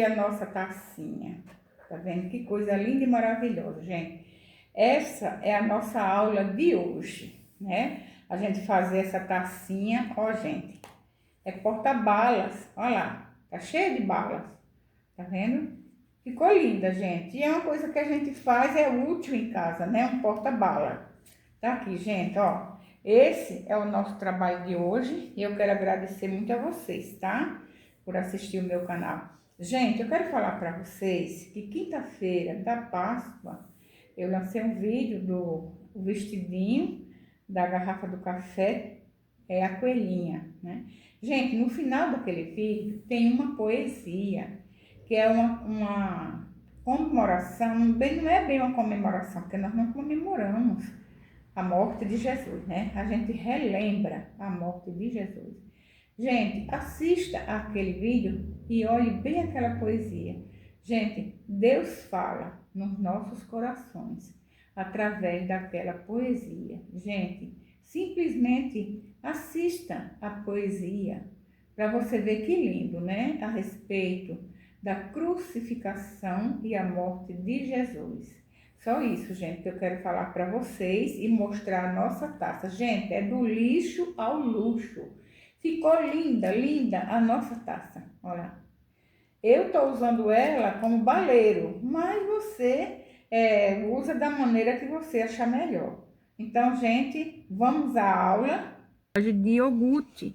A nossa tacinha, tá vendo que coisa linda e maravilhosa, gente? Essa é a nossa aula de hoje, né? A gente fazer essa tacinha, ó, gente, é porta-balas, ó lá, tá cheio de balas, tá vendo? Ficou linda, gente, e é uma coisa que a gente faz, é útil em casa, né? Um porta-bala. Tá aqui, gente, ó, esse é o nosso trabalho de hoje e eu quero agradecer muito a vocês, tá? Por assistir o meu canal. Gente, eu quero falar para vocês que quinta-feira da Páscoa eu lancei um vídeo do vestidinho da garrafa do café, é a coelhinha, né? Gente, no final daquele vídeo tem uma poesia, que é uma comemoração, não é bem uma comemoração, porque nós não comemoramos a morte de Jesus, né? A gente relembra a morte de Jesus. Gente, assista aquele vídeo e olhe bem aquela poesia. Gente, Deus fala nos nossos corações através daquela poesia. Gente, simplesmente assista a poesia para você ver que lindo, né? A respeito da crucificação e a morte de Jesus. Só isso, gente, que eu quero falar para vocês e mostrar a nossa taça. Gente, é do lixo ao luxo. Ficou linda, linda a nossa taça. Olha, eu estou usando ela como baleiro, mas você usa da maneira que você achar melhor. Então, gente, vamos à aula de iogurte.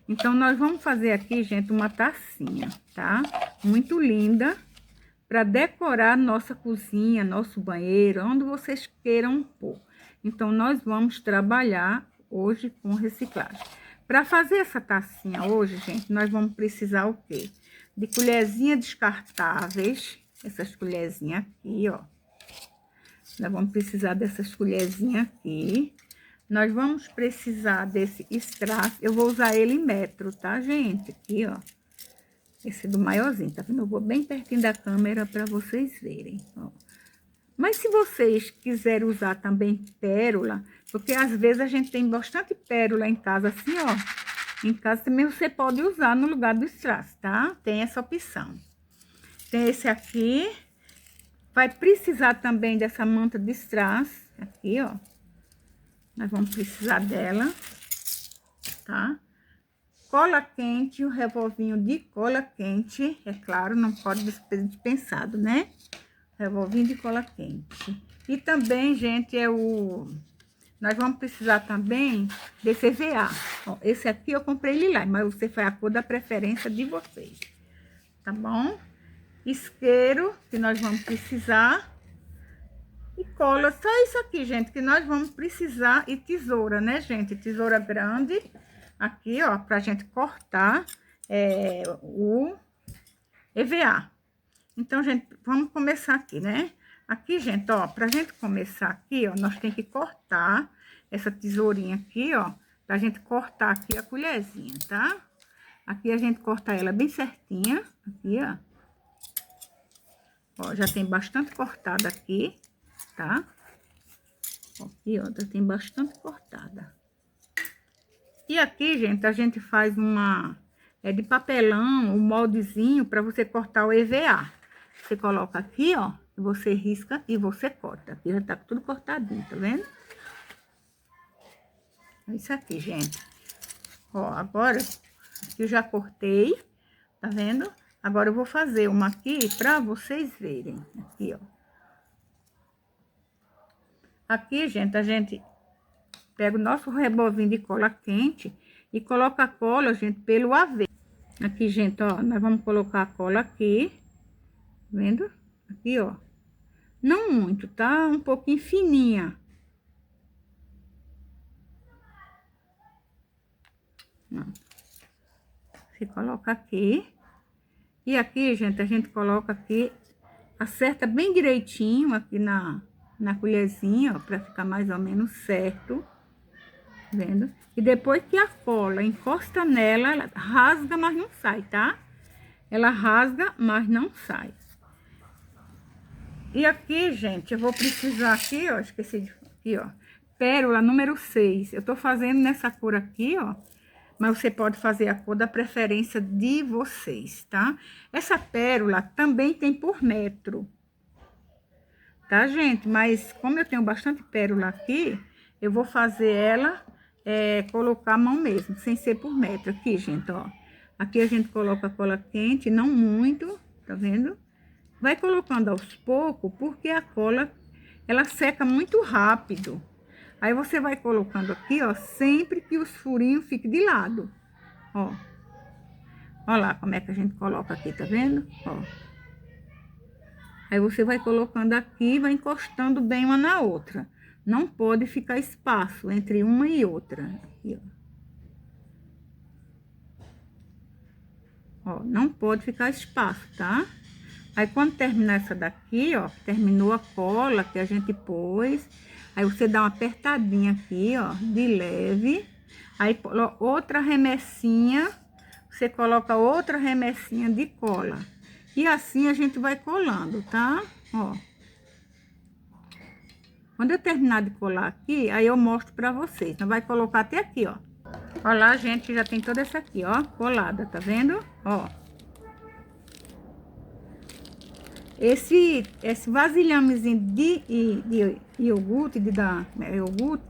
Então, nós vamos fazer aqui, gente, uma tacinha, tá? Muito linda, para decorar nossa cozinha, nosso banheiro, onde vocês queiram pôr. Então, nós vamos trabalhar hoje com reciclagem. Para fazer essa tacinha hoje, gente, nós vamos precisar o quê? De colherzinhas descartáveis, essas colherzinhas aqui, ó. Nós vamos precisar dessas colherzinhas aqui. Nós vamos precisar desse strass, eu vou usar ele em metro, tá, gente? Aqui, ó. Esse do maiorzinho, tá vendo? Eu vou bem pertinho da câmera para vocês verem, ó. Mas se vocês quiserem usar também pérola, porque às vezes a gente tem bastante pérola em casa, assim, ó. Em casa também você pode usar no lugar do strass, tá? Tem essa opção. Tem esse aqui. Vai precisar também dessa manta de strass, aqui, ó. Nós vamos precisar dela, tá? Cola quente, um revolvinho de cola quente, é claro, não pode ser dispensado, né? Revolvinho de cola quente. E também, gente, nós vamos precisar também desse EVA. Ó, esse aqui eu comprei lilás, mas você faz a cor da preferência de vocês, tá bom? Isqueiro, que nós vamos precisar. E cola, só isso aqui, gente, que nós vamos precisar. E tesoura, né, gente? Tesoura grande. Aqui, ó, pra gente cortar o EVA. Então, gente, vamos começar aqui, né? Aqui, gente, ó, pra gente começar aqui, ó, nós tem que cortar essa tesourinha aqui, ó, pra gente cortar aqui a colherzinha, tá? Aqui a gente corta ela bem certinha, aqui, ó. Ó, já tem bastante cortada aqui, tá? Aqui, ó, já tem bastante cortada. E aqui, gente, a gente faz de papelão, um moldezinho para você cortar o EVA. Você coloca aqui, ó, você risca e você corta. Aqui já tá tudo cortadinho, tá vendo? É isso aqui, gente. Ó, agora, aqui eu já cortei, tá vendo? Agora eu vou fazer uma aqui para vocês verem. Aqui, ó. Aqui, gente, a gente pega o nosso revolvinho de cola quente e coloca a cola, gente, pelo avesso. Aqui, gente, ó, nós vamos colocar a cola aqui, vendo? Aqui, ó. Não muito, tá? Um pouquinho fininha. Você coloca aqui. E aqui, gente, a gente coloca aqui, acerta bem direitinho aqui na colherzinha, ó, pra ficar mais ou menos certo. Vendo? E depois que a cola encosta nela, ela rasga, mas não sai, tá? Ela rasga, mas não sai. E aqui, gente, eu vou precisar aqui, ó, esqueci de... Aqui, ó, pérola número 6. Eu tô fazendo nessa cor aqui, ó, mas você pode fazer a cor da preferência de vocês, tá? Essa pérola também tem por metro, tá, gente? Mas como eu tenho bastante pérola aqui, eu vou fazer ela, colocar a mão mesmo, sem ser por metro. Aqui, gente, ó. Aqui a gente coloca a cola quente, não muito, tá vendo? Vai colocando aos poucos, porque a cola, ela seca muito rápido. Aí você vai colocando aqui, ó, sempre que os furinhos fiquem de lado, ó. Ó lá como é que a gente coloca aqui, tá vendo? Ó. Aí você vai colocando aqui, vai encostando bem uma na outra. Não pode ficar espaço entre uma e outra. Aqui, ó. Ó, não pode ficar espaço, tá? Aí, quando terminar essa daqui, ó, terminou a cola que a gente pôs, aí você dá uma apertadinha aqui, ó, de leve. Aí, outra remessinha, você coloca outra remessinha de cola. E assim a gente vai colando, tá? Ó. Quando eu terminar de colar aqui, aí eu mostro pra vocês. Então, vai colocar até aqui, ó. Ó lá, gente, já tem toda essa aqui, ó, colada, tá vendo? Ó. Esse vasilhamezinho de iogurte, iogurte,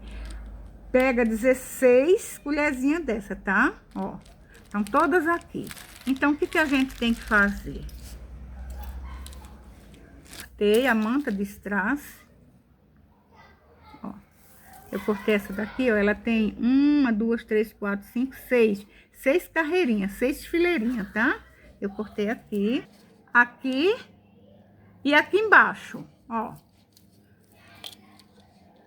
pega 16 colherzinhas dessa, tá? Ó, estão todas aqui. Então, o que que a gente tem que fazer? Cortei a manta de strass. Ó, eu cortei essa daqui, ó, ela tem 1, 2, 3, 4, 5, 6. 6 carreirinhas, 6 fileirinhas, tá? Eu cortei aqui, aqui e aqui embaixo, ó.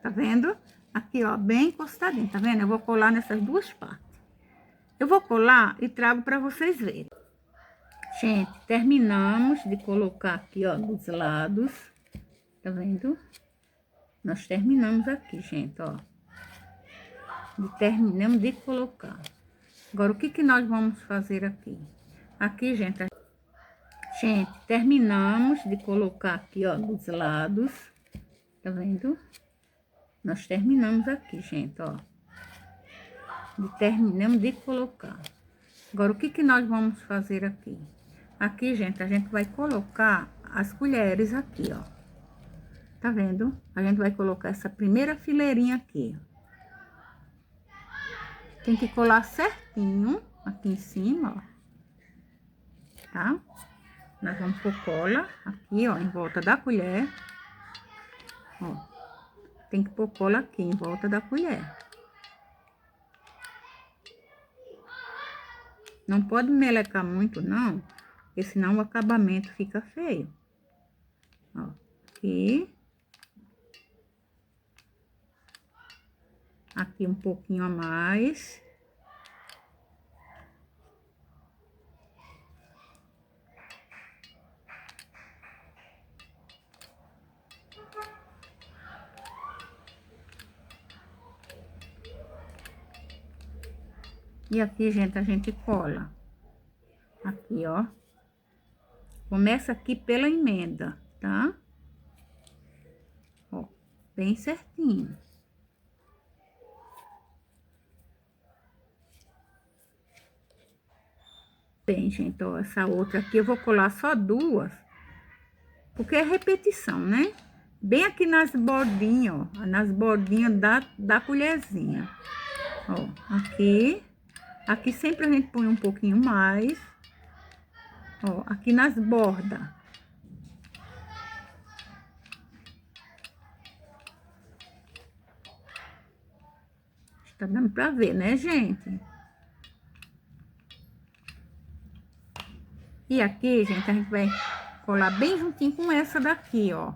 Tá vendo? Aqui, ó, bem encostadinho, tá vendo? Eu vou colar nessas duas partes. Eu vou colar e trago pra vocês verem. Gente, terminamos de colocar aqui, ó, dos lados. Tá vendo? Nós terminamos aqui, gente, ó. Terminamos de colocar. Agora, o que que nós vamos fazer aqui? Aqui, gente, terminamos de colocar aqui, ó, dos lados. Tá vendo? Nós terminamos aqui, gente, ó. Terminamos de colocar. Agora, o que que nós vamos fazer aqui? Aqui, gente, a gente vai colocar as colheres aqui, ó. Tá vendo? A gente vai colocar essa primeira fileirinha aqui, ó. Tem que colar certinho aqui em cima, ó. Tá? Nós vamos pôr cola aqui, ó, em volta da colher. Ó. Tem que pôr cola aqui em volta da colher. Não pode melecar muito, não, porque senão o acabamento fica feio. Ó, aqui. Aqui um pouquinho a mais. E aqui, gente, a gente cola. Aqui, ó. Começa aqui pela emenda, tá? Ó, bem certinho. Bem, gente, ó, essa outra aqui eu vou colar só duas, porque é repetição, né? Bem aqui nas bordinhas, ó, nas bordinhas da colherzinha. Ó, aqui. Aqui sempre a gente põe um pouquinho mais. Ó, aqui nas bordas. Tá dando pra ver, né, gente? E aqui, gente, a gente vai colar bem juntinho com essa daqui, ó.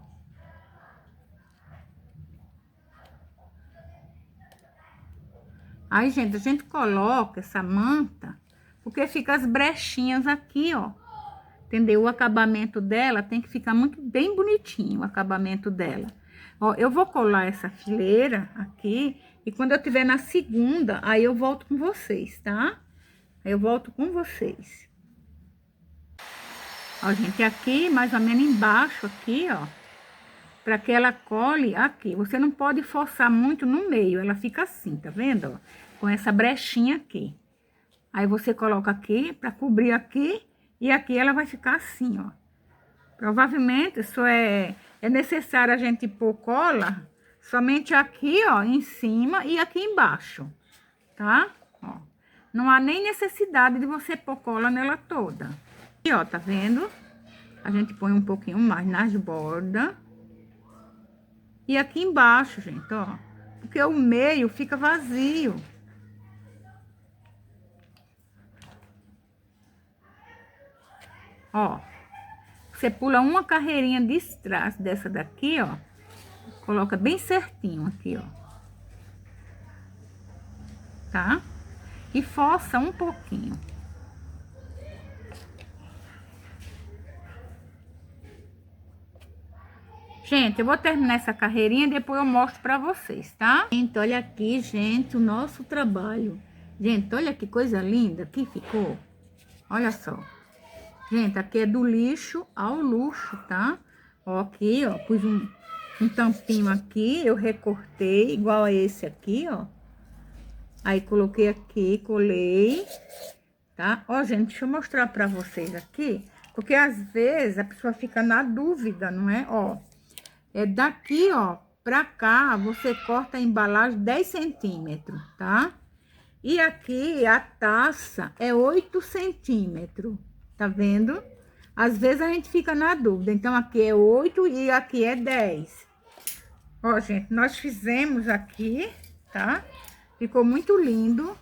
Aí, gente, a gente coloca essa manta, porque fica as brechinhas aqui, ó. Entendeu? O acabamento dela tem que ficar muito bem bonitinho, o acabamento dela. Ó, eu vou colar essa fileira aqui, e quando eu tiver na segunda, aí eu volto com vocês, tá? Aí eu volto com vocês. Ó, gente, aqui, mais ou menos embaixo aqui, ó. Pra que ela cole aqui. Você não pode forçar muito no meio, ela fica assim, tá vendo? Ó, com essa brechinha aqui. Aí você coloca aqui para cobrir aqui e aqui ela vai ficar assim, ó. Provavelmente isso é necessário a gente pôr cola somente aqui, ó, em cima e aqui embaixo, tá? Ó. Não há nem necessidade de você pôr cola nela toda. E ó, tá vendo? A gente põe um pouquinho mais nas bordas. E aqui embaixo, gente, ó. Porque o meio fica vazio. Ó. Você pula uma carreirinha de strass dessa daqui, ó. Coloca bem certinho aqui, ó. Tá? E força um pouquinho. Gente, eu vou terminar essa carreirinha e depois eu mostro pra vocês, tá? Gente, olha aqui, gente, o nosso trabalho. Gente, olha que coisa linda que ficou. Olha só. Gente, aqui é do lixo ao luxo, tá? Ó, aqui, ó, pus um tampinho aqui, eu recortei, igual a esse aqui, ó. Aí, coloquei aqui, colei, tá? Ó, gente, deixa eu mostrar pra vocês aqui, porque às vezes a pessoa fica na dúvida, não é? Ó, é daqui, ó, pra cá, você corta a embalagem 10 centímetros, tá? E aqui a taça é 8 centímetros, tá vendo? Às vezes a gente fica na dúvida. Então, aqui é 8 e aqui é 10. Ó, gente, nós fizemos aqui, tá? Ficou muito lindo.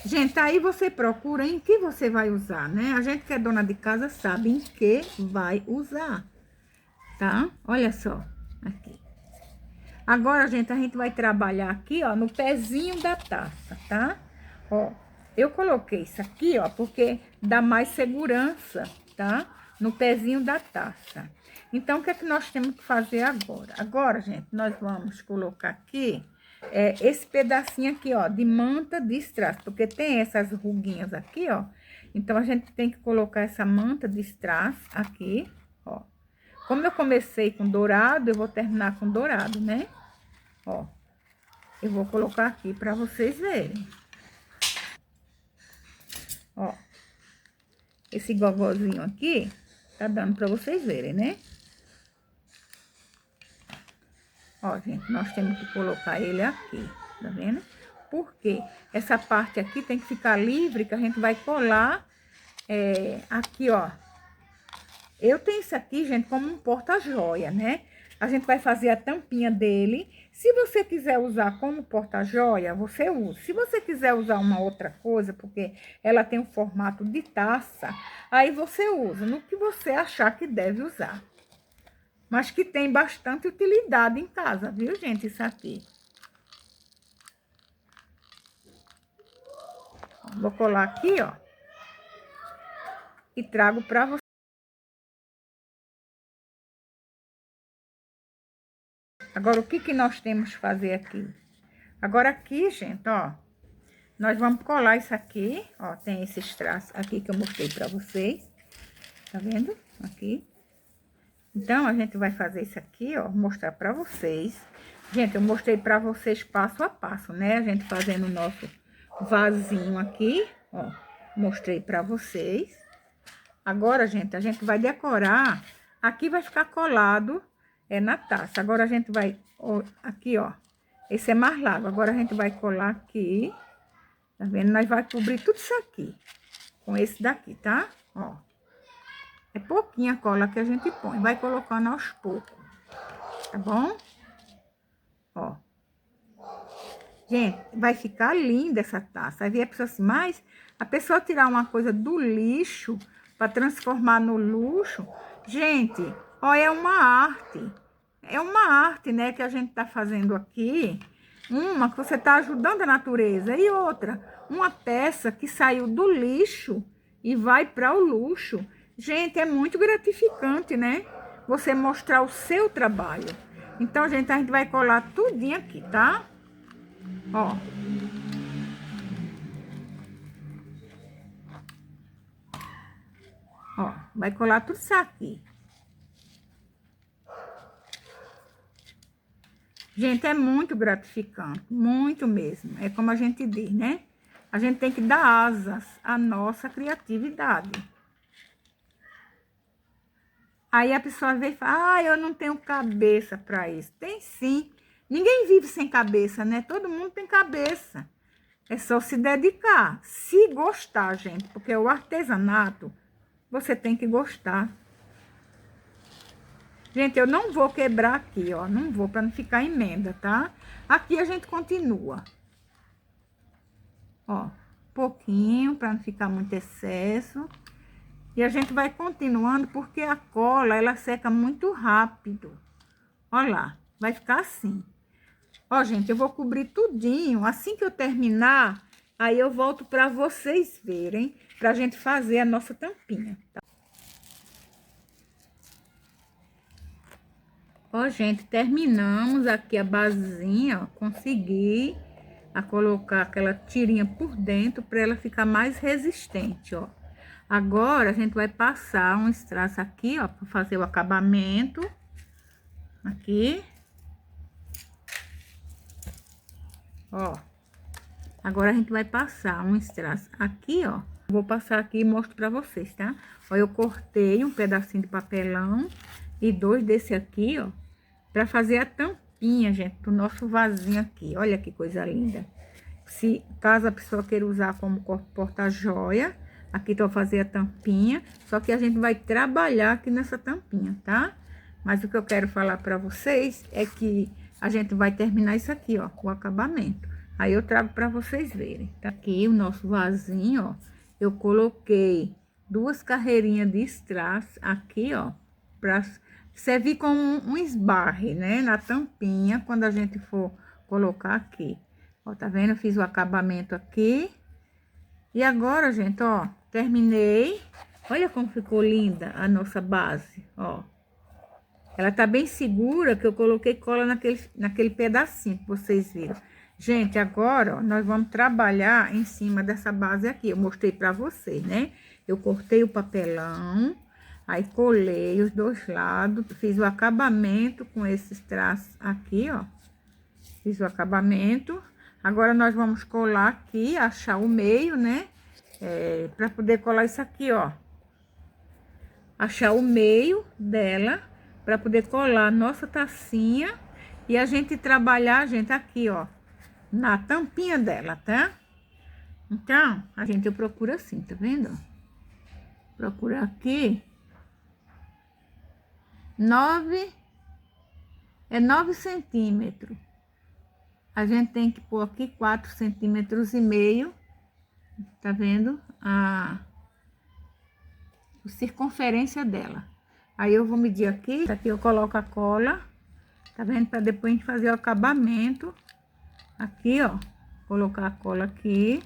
Gente, aí você procura em que você vai usar, né? A gente que é dona de casa sabe em que vai usar, tá? Olha só, aqui. Agora, gente, a gente vai trabalhar aqui, ó, no pezinho da taça, tá? Ó, eu coloquei isso aqui, ó, porque dá mais segurança, tá? No pezinho da taça. Então, o que é que nós temos que fazer agora? Agora, gente, nós vamos colocar aqui esse pedacinho aqui, ó, de manta de strass, porque tem essas ruguinhas aqui, ó. Então, a gente tem que colocar essa manta de strass aqui, ó. Como eu comecei com dourado, eu vou terminar com dourado, né? Ó, eu vou colocar aqui pra vocês verem. Ó, esse gogozinho aqui, tá dando pra vocês verem, né? Ó, gente, nós temos que colocar ele aqui, tá vendo? Porque essa parte aqui tem que ficar livre, que a gente vai colar aqui, ó. Eu tenho isso aqui, gente, como um porta-joia, né? A gente vai fazer a tampinha dele. Se você quiser usar como porta-joia, você usa. Se você quiser usar uma outra coisa, porque ela tem um formato de taça, aí você usa no que você achar que deve usar. Mas que tem bastante utilidade em casa, viu, gente, isso aqui. Vou colar aqui, ó. E trago pra você. Agora, o que que nós temos que fazer aqui? Agora aqui, gente, ó, nós vamos colar isso aqui, ó, tem esses traços aqui que eu mostrei pra vocês, tá vendo? Aqui. Então, a gente vai fazer isso aqui, ó, mostrar pra vocês. Gente, eu mostrei pra vocês passo a passo, né? A gente fazendo o nosso vasinho aqui, ó, mostrei pra vocês. Agora, gente, a gente vai decorar, aqui vai ficar colado na taça. Agora, a gente vai, ó, aqui, ó, esse é mais largo. Agora, a gente vai colar aqui, tá vendo? Nós vai cobrir tudo isso aqui, com esse daqui, tá? Ó, é pouquinha cola que a gente põe, vai colocando aos poucos, tá bom? Ó. Gente, vai ficar linda essa taça. Aí vem a pessoa assim, mas a pessoa tirar uma coisa do lixo para transformar no luxo, gente, ó, é uma arte. É uma arte, né, que a gente tá fazendo aqui. Uma que você tá ajudando a natureza e outra, uma peça que saiu do lixo e vai para o luxo. Gente, é muito gratificante, né? Você mostrar o seu trabalho. Então, gente, a gente vai colar tudinho aqui, tá? Ó. Ó, vai colar tudo isso aqui. Gente, é muito gratificante, muito mesmo. É como a gente diz, né? A gente tem que dar asas à nossa criatividade. Aí a pessoa vem e fala, eu não tenho cabeça para isso. Tem sim. Ninguém vive sem cabeça, né? Todo mundo tem cabeça. É só se dedicar. Se gostar, gente. Porque o artesanato, você tem que gostar. Gente, eu não vou quebrar aqui, ó. Não vou, para não ficar emenda, tá? Aqui a gente continua. Ó, pouquinho, para não ficar muito excesso. E a gente vai continuando, porque a cola, ela seca muito rápido. Ó lá, vai ficar assim. Ó, gente, eu vou cobrir tudinho. Assim que eu terminar, aí eu volto para vocês verem, pra gente fazer a nossa tampinha, tá? Ó, gente, terminamos aqui a basezinha, ó. Consegui colocar aquela tirinha por dentro para ela ficar mais resistente, ó. Agora, a gente vai passar um strass aqui, ó, para fazer o acabamento. Aqui. Ó. Agora, a gente vai passar um strass aqui, ó. Vou passar aqui e mostro para vocês, tá? Ó, eu cortei um pedacinho de papelão e 2 desse aqui, ó, para fazer a tampinha, gente, do nosso vasinho aqui. Olha que coisa linda. Se caso a pessoa queira usar como porta-joia, aqui tô fazer a tampinha, só que a gente vai trabalhar aqui nessa tampinha, tá? Mas o que eu quero falar para vocês é que a gente vai terminar isso aqui, ó, o acabamento. Aí eu trago para vocês verem. Tá aqui o nosso vasinho, ó. Eu coloquei 2 carreirinhas de strass aqui, ó, para servir como um esbarre, né, na tampinha, quando a gente for colocar aqui. Ó, tá vendo? Eu fiz o acabamento aqui. E agora, gente, ó, terminei. Olha como ficou linda a nossa base, ó. Ela tá bem segura, que eu coloquei cola naquele pedacinho que vocês viram. Gente, agora, ó, nós vamos trabalhar em cima dessa base aqui. Eu mostrei pra vocês, né? Eu cortei o papelão, aí colei os 2 lados, fiz o acabamento com esses traços aqui, ó. Fiz o acabamento. Agora, nós vamos colar aqui, achar o meio, né? Pra poder colar isso aqui, ó. Achar o meio dela, pra poder colar a nossa tacinha. E a gente trabalhar, gente, aqui, ó, na tampinha dela, tá? Então, a gente procura assim, tá vendo? Procura aqui. 9 centímetros. A gente tem que pôr aqui 4,5 centímetros, tá vendo? A circunferência dela. Aí eu vou medir aqui, aqui eu coloco a cola, tá vendo? Para depois a gente fazer o acabamento. Aqui, ó, colocar a cola aqui.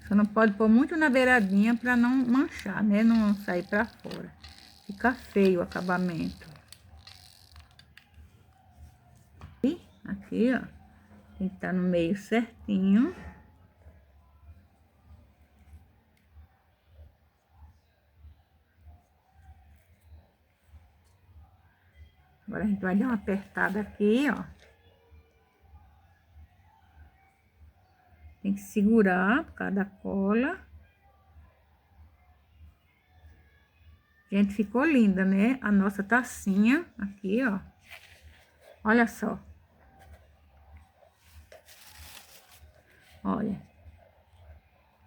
Só não pode pôr muito na beiradinha para não manchar, né? Não sair para fora. Fica feio o acabamento. Aqui, ó, tem que estar no meio certinho. Agora a gente vai dar uma apertada aqui, ó. Tem que segurar por causa da cola. Gente, ficou linda, né? A nossa tacinha aqui, ó. Olha só. Olha.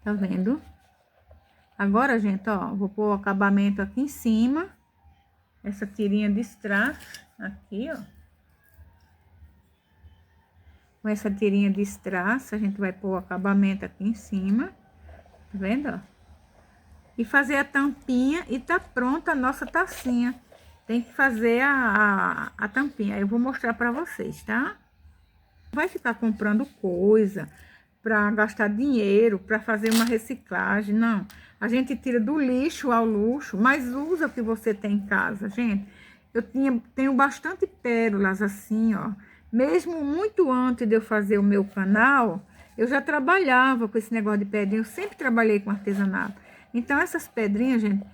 Tá vendo? Agora, gente, ó, vou pôr o acabamento aqui em cima. Essa tirinha de strass aqui, ó. Com essa tirinha de strass, a gente vai pôr o acabamento aqui em cima. Tá vendo, ó? E fazer a tampinha e tá pronta a nossa tacinha. Tem que fazer a tampinha. Aí eu vou mostrar pra vocês, tá? Vai ficar comprando coisa pra gastar dinheiro, pra fazer uma reciclagem, não. A gente tira do lixo ao luxo, mas usa o que você tem em casa, gente. Eu tenho bastante pérolas assim, ó. Mesmo muito antes de eu fazer o meu canal, eu já trabalhava com esse negócio de pedrinha. Eu sempre trabalhei com artesanato. Então, essas pedrinhas, gente,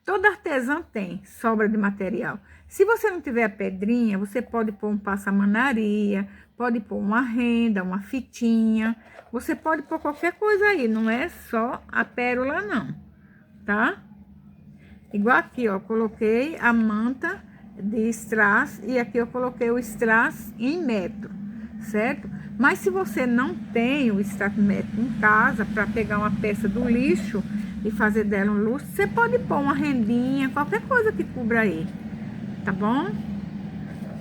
Todo artesão tem sobra de material. Se você não tiver a pedrinha, você pode pôr um passamanaria, pode pôr uma renda, uma fitinha. Você pode pôr qualquer coisa aí, não é só a pérola não, tá? Igual aqui, ó, coloquei a manta de strass e aqui eu coloquei o strass em metro, certo? Mas se você não tem o strass metro em casa para pegar uma peça do lixo e fazer dela um luxo, você pode pôr uma rendinha, qualquer coisa que cubra aí, tá bom?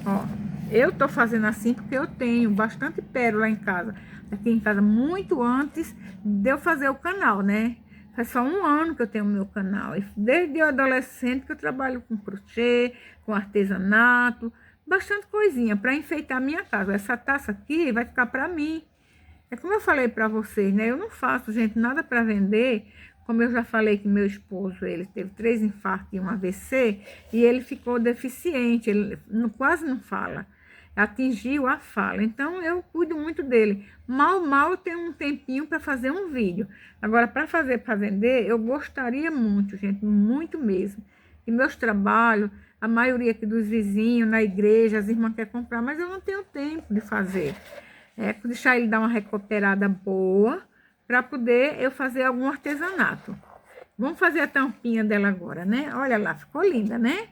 Ó, eu tô fazendo assim porque eu tenho bastante pérola em casa, aqui em casa, muito antes de eu fazer o canal, né? Faz só 1 ano que eu tenho o meu canal, e desde adolescente que eu trabalho com crochê, com artesanato, bastante coisinha para enfeitar a minha casa. Essa taça aqui vai ficar para mim. É como eu falei para vocês, né? Eu não faço, gente, nada para vender. Como eu já falei que meu esposo, ele teve 3 infartos e um AVC, e ele ficou deficiente, ele quase não fala. Atingiu a fala. Então, eu cuido muito dele. Mal eu tenho um tempinho para fazer um vídeo. Agora, para vender, eu gostaria muito, gente, muito mesmo. E meus trabalhos, a maioria aqui dos vizinhos, na igreja, as irmãs querem comprar, mas eu não tenho tempo de fazer. Deixar ele dar uma recuperada boa, para poder eu fazer algum artesanato. Vamos fazer a tampinha dela agora, né? Olha lá, ficou linda, né?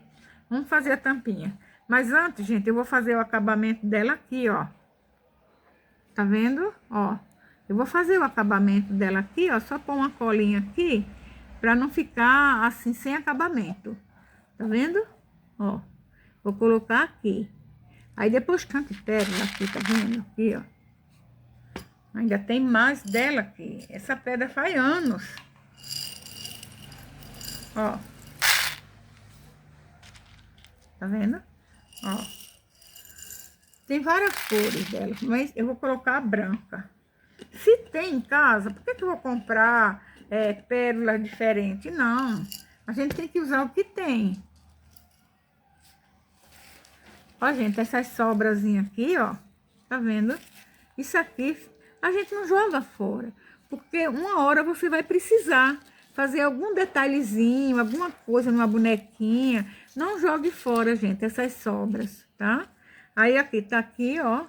Vamos fazer a tampinha. Mas antes, gente, eu vou fazer o acabamento dela aqui, ó. Tá vendo? Ó, eu vou fazer o acabamento dela aqui, ó. Só pôr uma colinha aqui, para não ficar assim, sem acabamento. Tá vendo? Ó, vou colocar aqui. Aí depois tanta pérola aqui, tá vendo? Aqui, ó. Ainda tem mais dela aqui. Essa pedra faz anos. Ó. Tá vendo? Ó. Tem várias cores dela, mas eu vou colocar a branca. Se tem em casa, por que eu vou comprar pérola diferente? Não. A gente tem que usar o que tem. Ó, gente, essas sobrazinhas aqui, ó. Tá vendo? Isso aqui a gente não joga fora, porque uma hora você vai precisar fazer algum detalhezinho, alguma coisa numa bonequinha. Não jogue fora, gente, essas sobras, tá? Aí aqui, tá aqui, ó.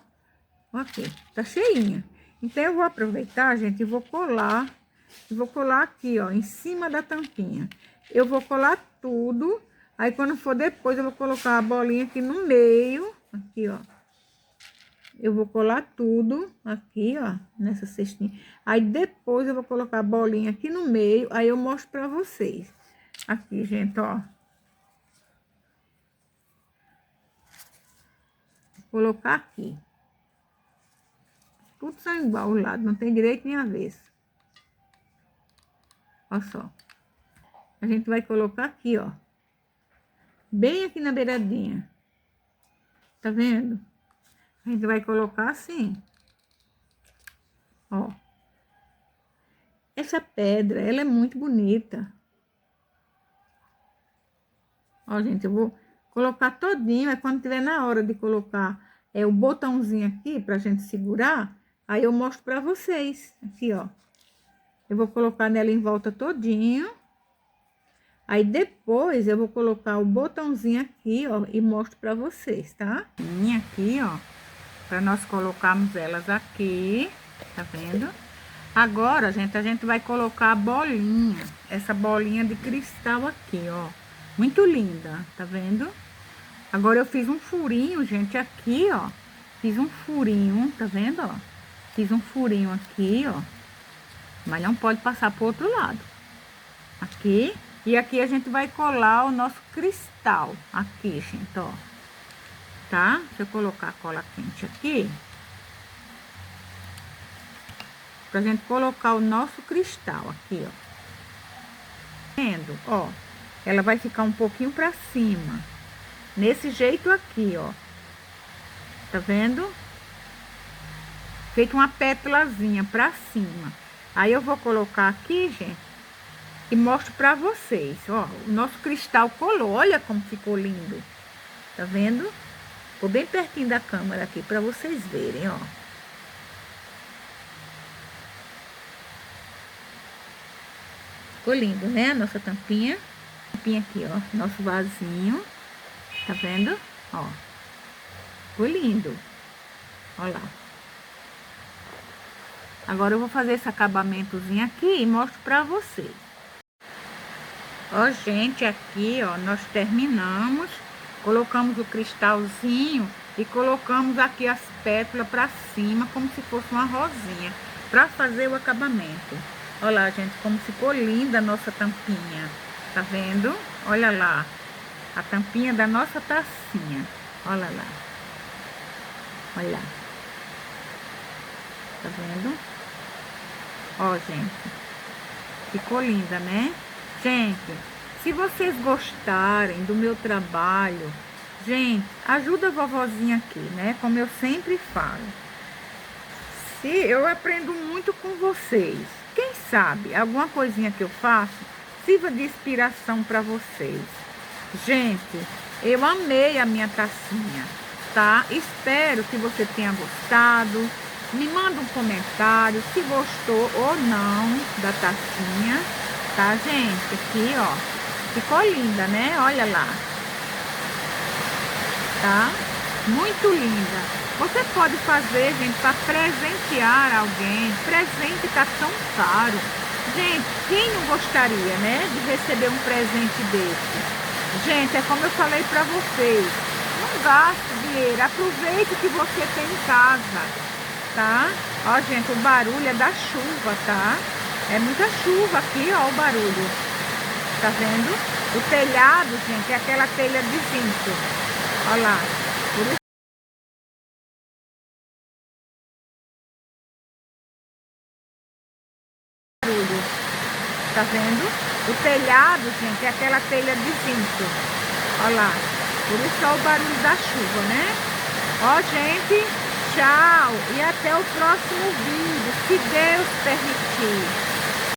Aqui, tá cheinha. Então, eu vou aproveitar, gente, e vou colar. Vou colar aqui, ó, em cima da tampinha. Eu vou colar tudo. Aí, quando for depois, eu vou colocar a bolinha aqui no meio. Aqui, ó. Eu vou colar tudo aqui, ó, nessa cestinha. Aí, depois, eu vou colocar a bolinha aqui no meio. Aí, eu mostro pra vocês. Aqui, gente, ó. Vou colocar aqui. Tudo são igual o lado, não tem direito nem avesso. Olha só. A gente vai colocar aqui, ó. Bem aqui na beiradinha. Tá vendo? A gente vai colocar assim. Ó. Essa pedra, ela é muito bonita. Ó, gente, eu vou colocar todinho. Aí, quando tiver na hora de colocar o botãozinho aqui pra gente segurar, aí eu mostro pra vocês. Aqui, ó. Eu vou colocar nela em volta todinho. Aí, depois, eu vou colocar o botãozinho aqui, ó, e mostro pra vocês, tá? Aqui, ó, pra nós colocarmos elas aqui, tá vendo? Agora, gente, a gente vai colocar a bolinha, essa bolinha de cristal aqui, ó. Muito linda, tá vendo? Agora, eu fiz um furinho, gente, aqui, ó. Fiz um furinho, tá vendo, ó? Fiz um furinho aqui, ó. Mas não pode passar pro outro lado. Aqui. E aqui a gente vai colar o nosso cristal. Aqui, gente, ó. Tá? Deixa eu colocar a cola quente aqui. Pra gente colocar o nosso cristal aqui, ó. Vendo? Ó. Ela vai ficar um pouquinho pra cima. Nesse jeito aqui, ó. Tá vendo? Feito uma pétalazinha pra cima. Aí eu vou colocar aqui, gente. E mostro pra vocês, ó, o nosso cristal colou, olha como ficou lindo, tá vendo? Ficou bem pertinho da câmera aqui, pra vocês verem, ó. Ficou lindo, né, a nossa tampinha? Aqui, ó, nosso vasinho, tá vendo? Ó, ficou lindo. Olha lá. Agora eu vou fazer esse acabamentozinho aqui e mostro pra vocês. Ó, gente, aqui, ó, nós terminamos. Colocamos o cristalzinho e colocamos aqui as pétalas pra cima, como se fosse uma rosinha, pra fazer o acabamento. Olha lá, gente, como ficou linda a nossa tampinha. Tá vendo? Olha lá. A tampinha da nossa tacinha. Olha lá. Olha lá. Tá vendo? Ó, gente. Ficou linda, né? Gente, se vocês gostarem do meu trabalho, gente, ajuda a vovozinha aqui, né? Como eu sempre falo. Se eu aprendo muito com vocês. Quem sabe, alguma coisinha que eu faço sirva de inspiração para vocês. Gente, eu amei a minha tacinha, tá? Espero que você tenha gostado. Me manda um comentário se gostou ou não da tacinha, tá, gente? Aqui, ó, ficou linda, né? Olha lá, tá? Muito linda. Você pode fazer, gente, para presentear alguém. Presente tá tão caro. Gente, quem não gostaria, né, de receber um presente desse? Gente, é como eu falei para vocês. Não gaste dinheiro. Aproveite o que você tem em casa, tá? Ó, gente, o barulho é da chuva, tá? É muita chuva aqui, ó, o barulho. Tá vendo? O telhado, gente, é aquela telha de zinco. Olha lá. Por isso barulho. Tá vendo? O telhado, gente, é aquela telha de zinco. Olha lá. Por isso é o barulho da chuva, né? Ó, gente, tchau. E até o próximo vídeo, se Deus permitir.